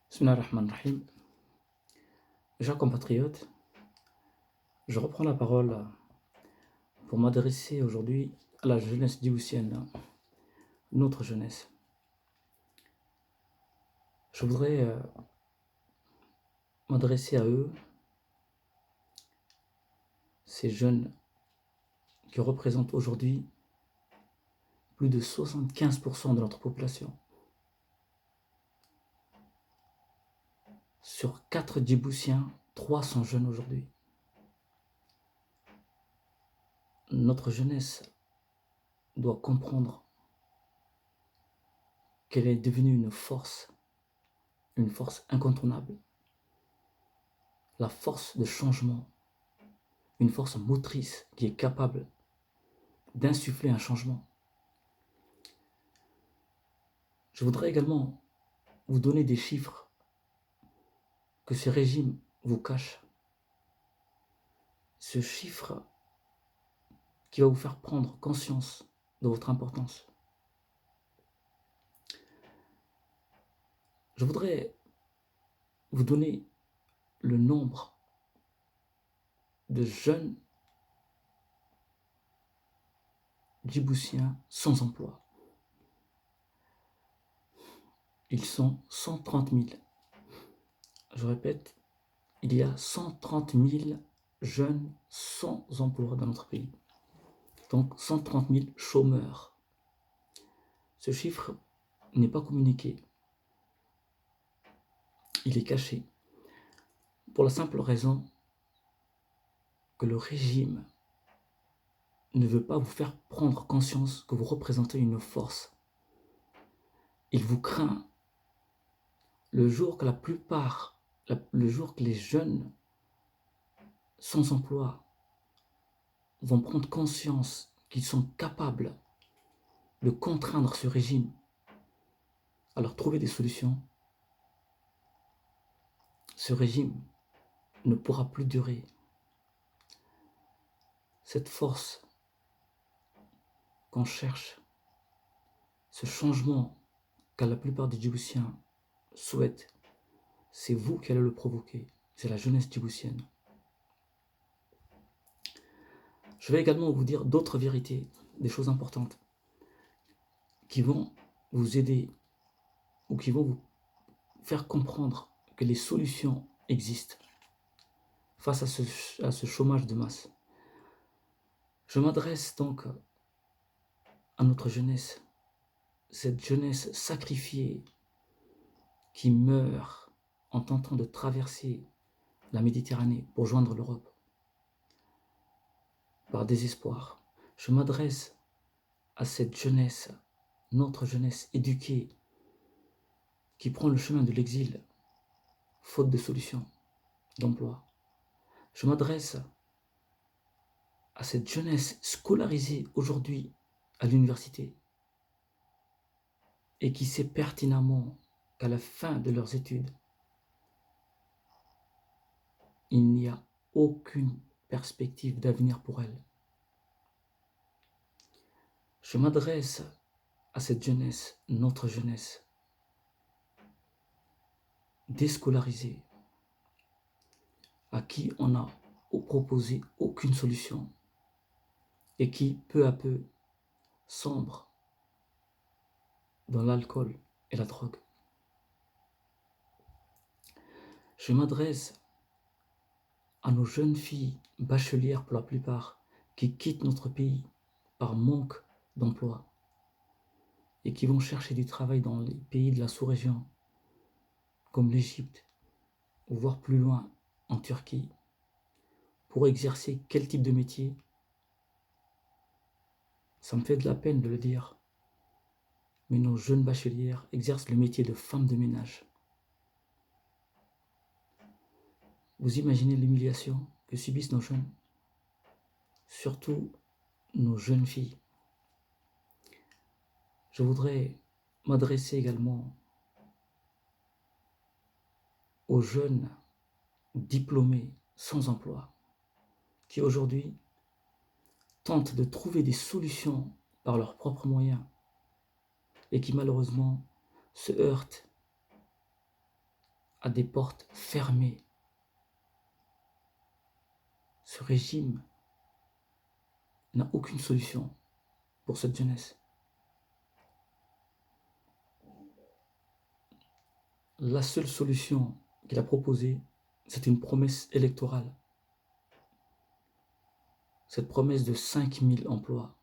Bismillah ar-Rahman ar-Rahim. Chers compatriotes, je reprends la parole pour m'adresser aujourd'hui à la jeunesse djiboutienne, notre jeunesse. Je voudrais m'adresser à eux, ces jeunes qui représentent aujourd'hui plus de 75% de notre population. Sur 4 Djiboutiens, 3 sont jeunes aujourd'hui. Notre jeunesse doit comprendre qu'elle est devenue une force incontournable, la force de changement, une force motrice qui est capable d'insuffler un changement. Je voudrais également vous donner des chiffres que ce régime vous cache. Ce chiffre qui va vous faire prendre conscience de votre importance. Je voudrais vous donner le nombre de jeunes djiboutiens sans emploi. Ils sont 130 000. Je répète, il y a 130 000 jeunes sans emploi dans notre pays. Donc 130 000 chômeurs. Ce chiffre n'est pas communiqué. Il est caché. Pour la simple raison que le régime ne veut pas vous faire prendre conscience que vous représentez une force. Il vous craint. Le jour que les jeunes sans emploi vont prendre conscience qu'ils sont capables de contraindre ce régime à leur trouver des solutions, ce régime ne pourra plus durer. Cette force qu'on cherche, ce changement que la plupart des Djiboutiens souhaitent, c'est vous qui allez le provoquer, c'est la jeunesse djiboutienne. Je vais également vous dire d'autres vérités, des choses importantes, qui vont vous aider ou qui vont vous faire comprendre que les solutions existent face à ce chômage de masse. Je m'adresse donc à notre jeunesse, cette jeunesse sacrifiée qui meurt en tentant de traverser la Méditerranée pour joindre l'Europe par désespoir. Je m'adresse à cette jeunesse, notre jeunesse éduquée, qui prend le chemin de l'exil, faute de solution, d'emploi. Je m'adresse à cette jeunesse scolarisée aujourd'hui à l'université et qui sait pertinemment qu'à la fin de leurs études, il n'y a aucune perspective d'avenir pour elles. Je m'adresse à cette jeunesse, notre jeunesse, déscolarisée, à qui on n'a proposé aucune solution et qui, peu à peu, sombre dans l'alcool et la drogue. Je m'adresse à nos jeunes filles bachelières pour la plupart, qui quittent notre pays par manque d'emploi et qui vont chercher du travail dans les pays de la sous-région, comme l'Égypte, ou voire plus loin, en Turquie, pour exercer quel type de métier? Ça me fait de la peine de le dire, mais nos jeunes bachelières exercent le métier de femme de ménage. Vous imaginez l'humiliation que subissent nos jeunes, surtout nos jeunes filles. Je voudrais m'adresser également aux jeunes diplômés sans emploi, qui aujourd'hui tentent de trouver des solutions par leurs propres moyens et qui malheureusement se heurtent a des portes fermées. Ce régime n'a aucune solution pour cette jeunesse. La seule solution qu'il a proposée, c'est une promesse électorale. Cette promesse de 5000 emplois,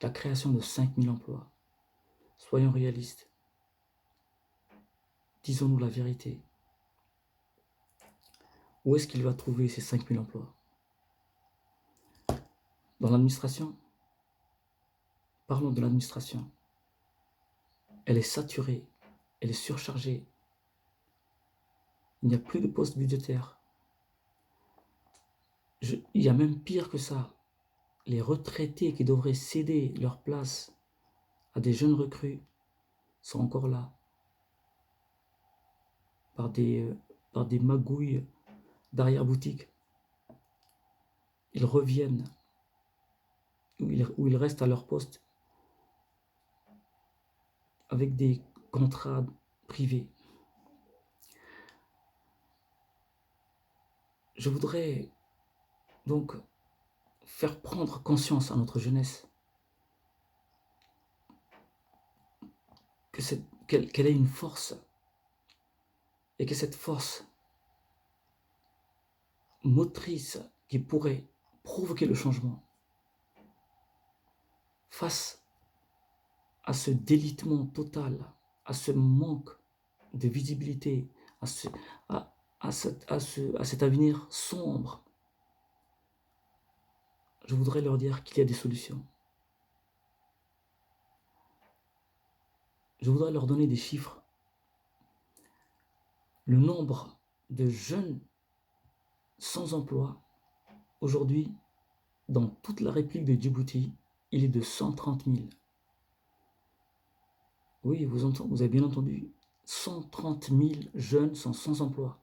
la création de 5000 emplois. Soyons réalistes. Disons-nous la vérité. Où est-ce qu'il va trouver ces 5000 emplois? Dans l'administration? Parlons de l'administration. Elle est saturée, elle est surchargée. Il n'y a plus de postes budgétaires. Il y a même pire que ça. Les retraités qui devraient céder leur place à des jeunes recrues sont encore là. Par des magouilles d'arrière-boutique. Ils reviennent où ils restent à leur poste avec des contrats privés. Je voudrais donc faire prendre conscience à notre jeunesse qu'elle ait une force et que cette force motrice qui pourrait provoquer le changement face à ce délitement total, à ce manque de visibilité, à cet avenir sombre, je voudrais leur dire qu'il y a des solutions. Je voudrais leur donner des chiffres. Le nombre de jeunes sans emploi, aujourd'hui, dans toute la République de Djibouti, il est de 130 000. Oui, vous avez bien entendu, 130 000 jeunes sont sans emploi.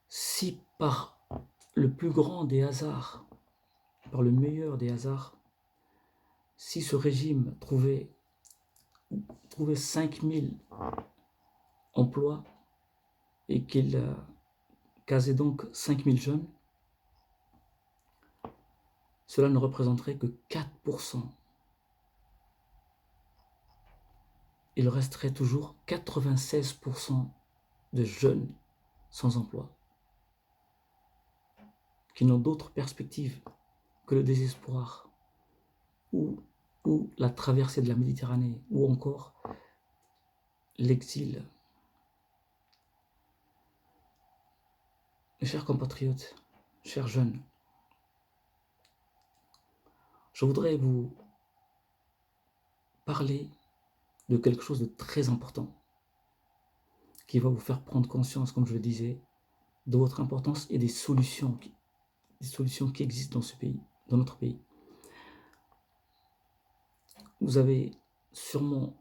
Si par le plus grand des hasards, par le meilleur des hasards, si ce régime trouvait 5 000 emplois et qu'il casait donc 5 000 jeunes, cela ne représenterait que 4%. Il resterait toujours 96% de jeunes sans emploi, qui n'ont d'autres perspectives que le désespoir, ou la traversée de la Méditerranée, ou encore l'exil. Mes chers compatriotes, chers jeunes, je voudrais vous parler de quelque chose de très important qui va vous faire prendre conscience, comme je le disais, de votre importance et des solutions qui existent dans ce pays, dans notre pays. Vous avez sûrement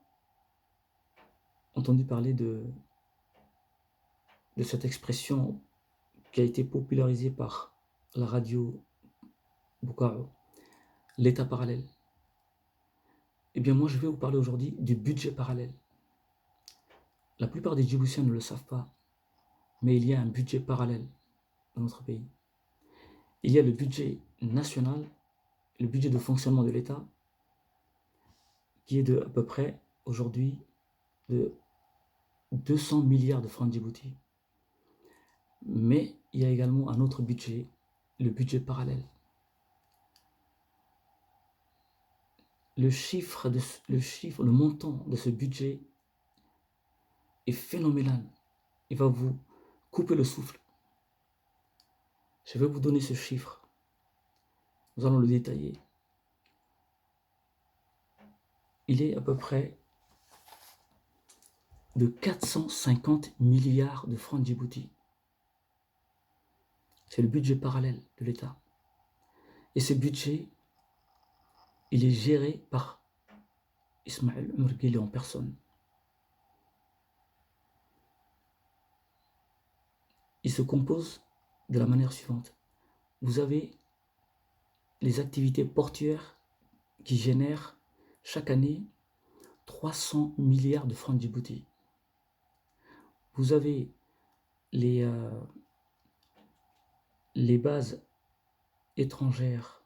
entendu parler de cette expression qui a été popularisée par la radio Bukaro, l'État parallèle. Eh bien moi je vais vous parler aujourd'hui du budget parallèle. La plupart des Djiboutiens ne le savent pas, mais il y a un budget parallèle dans notre pays. Il y a le budget national, le budget de fonctionnement de l'État, qui est de à peu près aujourd'hui de 200 milliards de francs Djibouti. Mais il y a également un autre budget, le budget parallèle. Le montant de ce budget est phénoménal. Il va vous couper le souffle. Je vais vous donner ce chiffre. Nous allons le détailler. Il est à peu près de 450 milliards de francs Djibouti. C'est le budget parallèle de l'État. Et ce budget, il est géré par Ismaël Omar Guelleh en personne. Il se compose de la manière suivante. Vous avez les activités portuaires qui génèrent chaque année 300 milliards de francs Djibouti. Vous avez les bases étrangères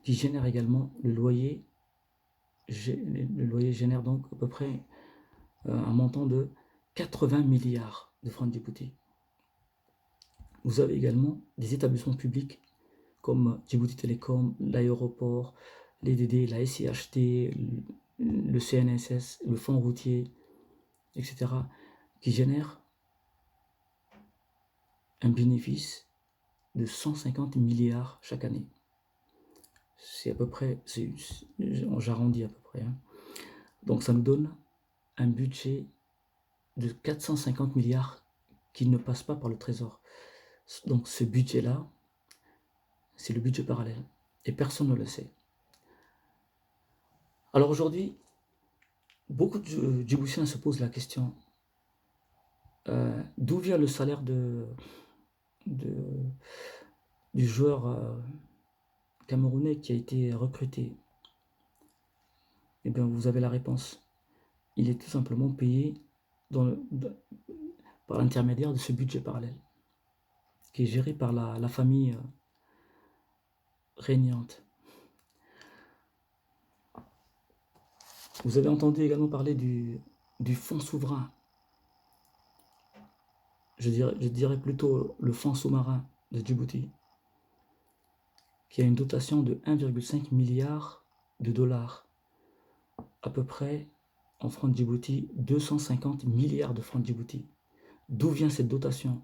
qui génèrent également le loyer. Le loyer génère donc à peu près un montant de 80 milliards de francs Djibouti. Vous avez également des établissements publics comme Djibouti Telecom, l'aéroport, l'EDD, la SIHT, le CNSS, le fonds routier, etc., qui génèrent un bénéfice de 150 milliards chaque année. C'est à peu près, j'arrondis à peu près. Hein. Donc ça nous donne un budget de 450 milliards qui ne passe pas par le Trésor. Donc ce budget-là, c'est le budget parallèle. Et personne ne le sait. Alors aujourd'hui, beaucoup de Djiboutiens se posent la question, d'où vient le salaire du joueur camerounais qui a été recruté? Eh bien, vous avez la réponse. Il est tout simplement payé par l'intermédiaire de ce budget parallèle, qui est géré par la famille régnante. Vous avez entendu également parler du fonds souverain. Je dirais plutôt le fonds sous-marin de Djibouti, qui a une dotation de 1,5 milliard de dollars, à peu près en francs de Djibouti, 250 milliards de francs de Djibouti. D'où vient cette dotation?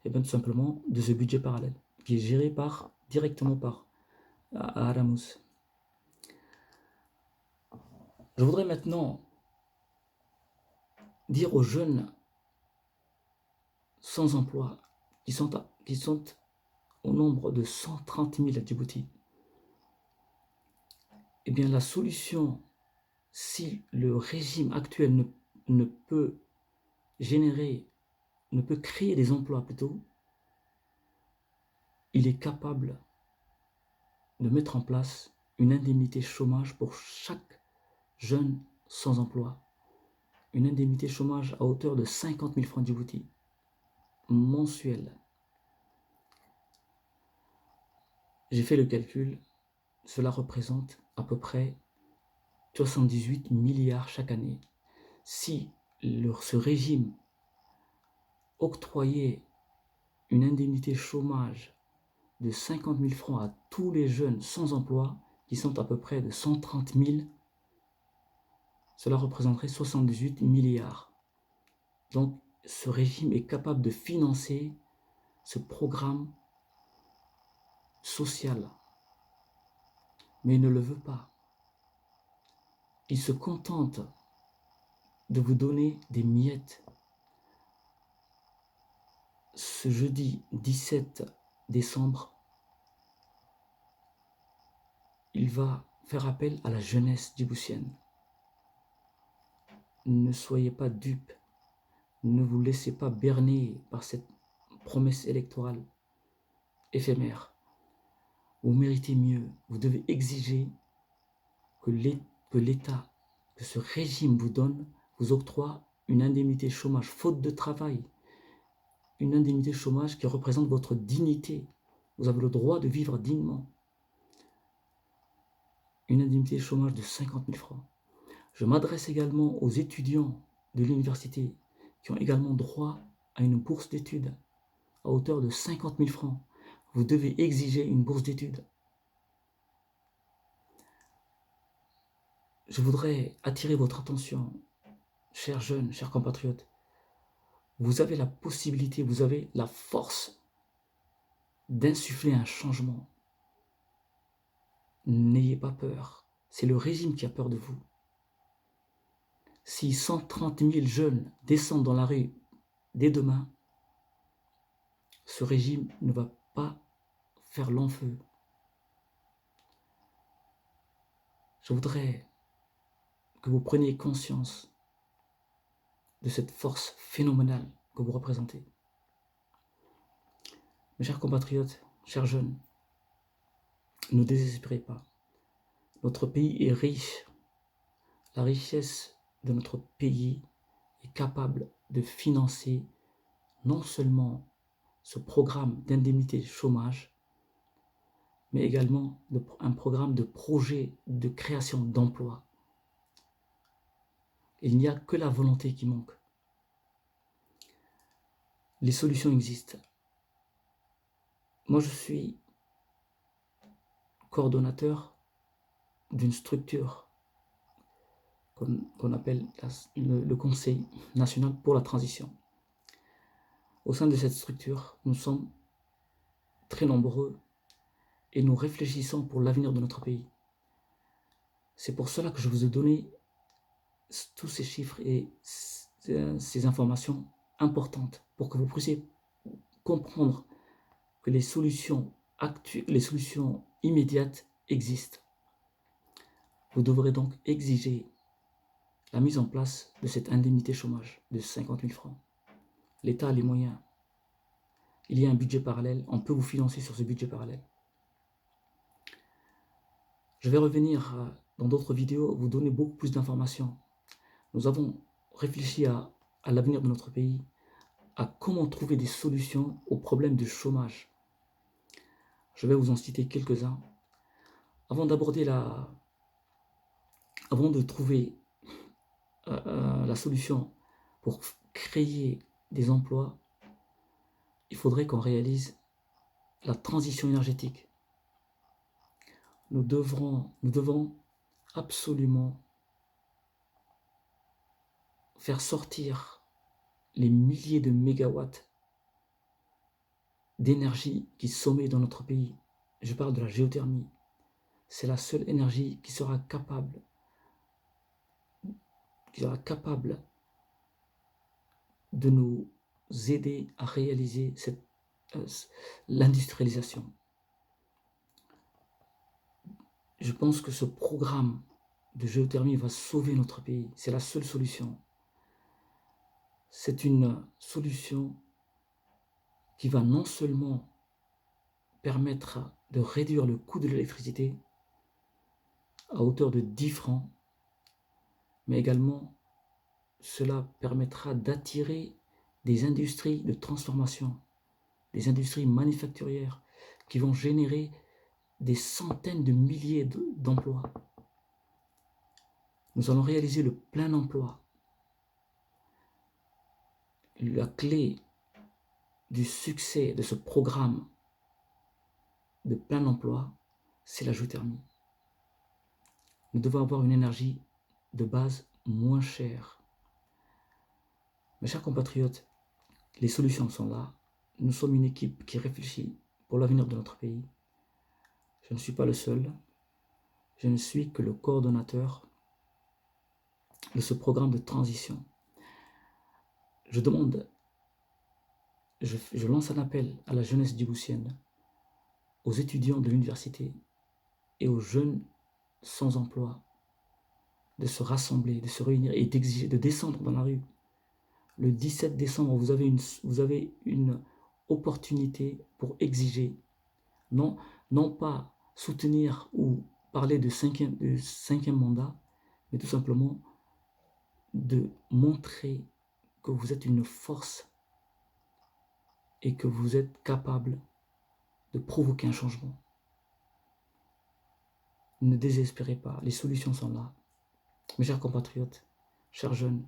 Eh bien tout simplement de ce budget parallèle, qui est géré directement par Aramous. Je voudrais maintenant dire aux jeunes sans emploi, qui sont au nombre de 130 000 à Djibouti, eh bien la solution, si le régime actuel ne peut créer des emplois plutôt, il est capable de mettre en place une indemnité chômage pour chaque jeune sans emploi. Une indemnité chômage à hauteur de 50 000 francs Djibouti, mensuelle. J'ai fait le calcul, cela représente à peu près 78 milliards chaque année. Si ce régime octroyait une indemnité chômage de 50 000 francs à tous les jeunes sans emploi, qui sont à peu près de 130 000, cela représenterait 78 milliards. Donc, ce régime est capable de financer ce programme social. Mais il ne le veut pas. Il se contente de vous donner des miettes. Ce jeudi 17 décembre, il va faire appel à la jeunesse djiboutienne. Ne soyez pas dupes. Ne vous laissez pas berner par cette promesse électorale éphémère. Vous méritez mieux. Vous devez exiger que l'État, que ce régime vous octroie une indemnité chômage faute de travail. Une indemnité chômage qui représente votre dignité. Vous avez le droit de vivre dignement. Une indemnité chômage de 50 000 francs. Je m'adresse également aux étudiants de l'université qui ont également droit à une bourse d'études à hauteur de 50 000 francs. Vous devez exiger une bourse d'études. Je voudrais attirer votre attention, chers jeunes, chers compatriotes. Vous avez la possibilité, vous avez la force d'insuffler un changement. N'ayez pas peur. C'est le régime qui a peur de vous. Si 130 000 jeunes descendent dans la rue dès demain, ce régime ne va pas faire long feu. Je voudrais que vous preniez conscience de cette force phénoménale que vous représentez. Mes chers compatriotes, chers jeunes, ne désespérez pas. Notre pays est riche. la richesse de notre pays est capable de financer non seulement ce programme d'indemnité chômage, mais également un programme de projet de création d'emplois. Il n'y a que la volonté qui manque. Les solutions existent. Moi, je suis coordonnateur d'une structure qu'on appelle le Conseil national pour la transition. Au sein de cette structure, nous sommes très nombreux et nous réfléchissons pour l'avenir de notre pays. C'est pour cela que je vous ai donné tous ces chiffres et ces informations importantes pour que vous puissiez comprendre que les solutions actuelles, les solutions immédiates existent. Vous devrez donc exiger la mise en place de cette indemnité chômage de 50 000 francs. L'État a les moyens. Il y a un budget parallèle. On peut vous financer sur ce budget parallèle. Je vais revenir dans d'autres vidéos, vous donner beaucoup plus d'informations. Nous avons réfléchi à l'avenir de notre pays, à comment trouver des solutions aux problèmes de chômage. Je vais vous en citer quelques-uns. Avant de trouver la solution pour créer des emplois, il faudrait qu'on réalise la transition énergétique. Nous devons absolument faire sortir les milliers de mégawatts d'énergie qui sommeillent dans notre pays. Je parle de la géothermie. C'est la seule énergie qui sera capable de nous aider à réaliser l'industrialisation. Je pense que ce programme de géothermie va sauver notre pays. C'est la seule solution. C'est une solution qui va non seulement permettre de réduire le coût de l'électricité à hauteur de 10 francs, mais également cela permettra d'attirer des industries de transformation, des industries manufacturières qui vont générer des centaines de milliers d'emplois. Nous allons réaliser le plein emploi. La clé du succès de ce programme de plein emploi, c'est la géothermie. Nous devons avoir une énergie de base moins chère. Mes chers compatriotes, les solutions sont là. Nous sommes une équipe qui réfléchit pour l'avenir de notre pays. Je ne suis pas le seul. Je ne suis que le coordonnateur de ce programme de transition. Je lance un appel à la jeunesse djiboutienne, aux étudiants de l'université et aux jeunes sans emploi de se rassembler, de se réunir et d'exiger, de descendre dans la rue. Le 17 décembre, vous avez une opportunité pour exiger, non pas soutenir ou parler de cinquième mandat, mais tout simplement de montrer que vous êtes une force et que vous êtes capable de provoquer un changement. Ne désespérez pas, les solutions sont là. Mes chers compatriotes, chers jeunes,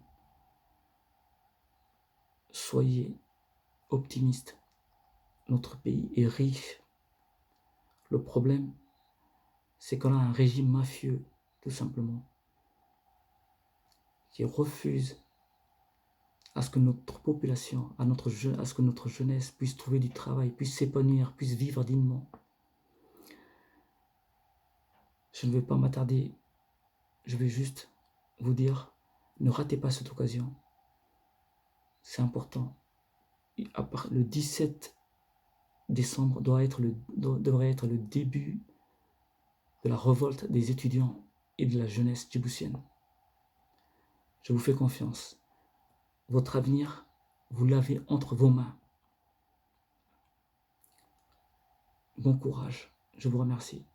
soyez optimistes. Notre pays est riche. Le problème, c'est qu'on a un régime mafieux, tout simplement, qui refuse à ce que notre population, à ce que notre jeunesse puisse trouver du travail, puisse s'épanouir, puisse vivre dignement. Je ne vais pas m'attarder, je vais juste vous dire, ne ratez pas cette occasion. C'est important. Le 17 décembre devrait être le début de la révolte des étudiants et de la jeunesse djiboutienne. Je vous fais confiance. Votre avenir, vous l'avez entre vos mains. Bon courage. Je vous remercie.